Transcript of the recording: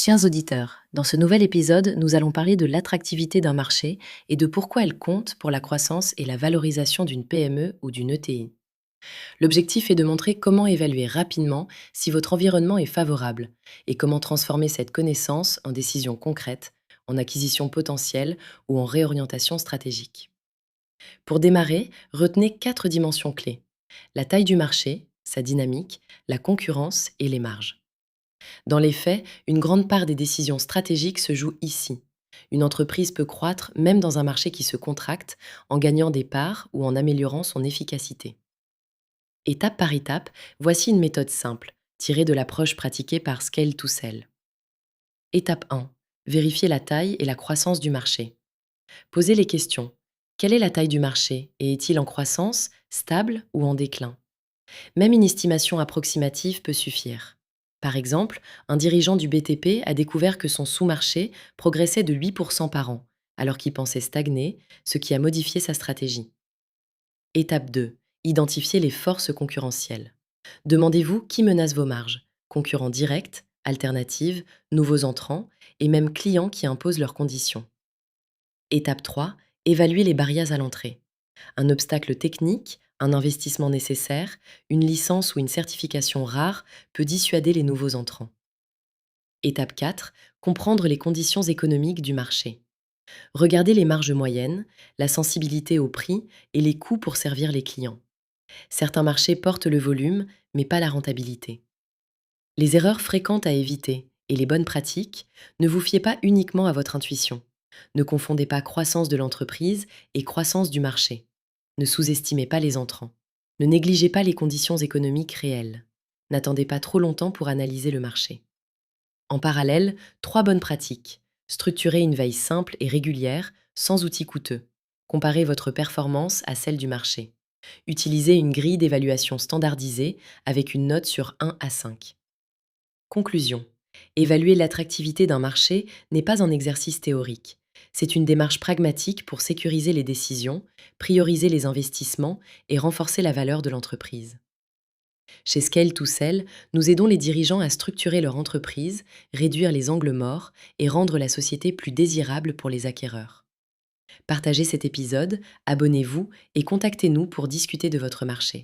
Chers auditeurs, dans ce nouvel épisode, nous allons parler de l'attractivité d'un marché et de pourquoi elle compte pour la croissance et la valorisation d'une PME ou d'une ETI. L'objectif est de montrer comment évaluer rapidement si votre environnement est favorable et comment transformer cette connaissance en décisions concrètes, en acquisition potentielle ou en réorientation stratégique. Pour démarrer, retenez 4 dimensions clés: la taille du marché, sa dynamique, la concurrence et les marges. Dans les faits, une grande part des décisions stratégiques se joue ici. Une entreprise peut croître même dans un marché qui se contracte, en gagnant des parts ou en améliorant son efficacité. Étape par étape, voici une méthode simple, tirée de l'approche pratiquée par Scale to Sell. Étape 1. Vérifier la taille et la croissance du marché. Posez les questions. Quelle est la taille du marché et est-il en croissance, stable ou en déclin? Même une estimation approximative peut suffire. Par exemple, un dirigeant du BTP a découvert que son sous-marché progressait de 8% par an, alors qu'il pensait stagner, ce qui a modifié sa stratégie. Étape 2. Identifier les forces concurrentielles. Demandez-vous qui menace vos marges: concurrents directs, alternatives, nouveaux entrants et même clients qui imposent leurs conditions. Étape 3. Évaluer les barrières à l'entrée. Un obstacle technique, un investissement nécessaire, une licence ou une certification rare peut dissuader les nouveaux entrants. Étape 4. Comprendre les conditions économiques du marché. Regardez les marges moyennes, la sensibilité au prix et les coûts pour servir les clients. Certains marchés portent le volume, mais pas la rentabilité. Les erreurs fréquentes à éviter et les bonnes pratiques: ne vous fiez pas uniquement à votre intuition. Ne confondez pas croissance de l'entreprise et croissance du marché. Ne sous-estimez pas les entrants. Ne négligez pas les conditions économiques réelles. N'attendez pas trop longtemps pour analyser le marché. En parallèle, 3 bonnes pratiques. Structurez une veille simple et régulière, sans outils coûteux. Comparez votre performance à celle du marché. Utilisez une grille d'évaluation standardisée avec une note sur 1 à 5. Conclusion. Évaluer l'attractivité d'un marché n'est pas un exercice théorique. C'est une démarche pragmatique pour sécuriser les décisions, prioriser les investissements et renforcer la valeur de l'entreprise. Chez Scale to Sell, nous aidons les dirigeants à structurer leur entreprise, réduire les angles morts et rendre la société plus désirable pour les acquéreurs. Partagez cet épisode, abonnez-vous et contactez-nous pour discuter de votre marché.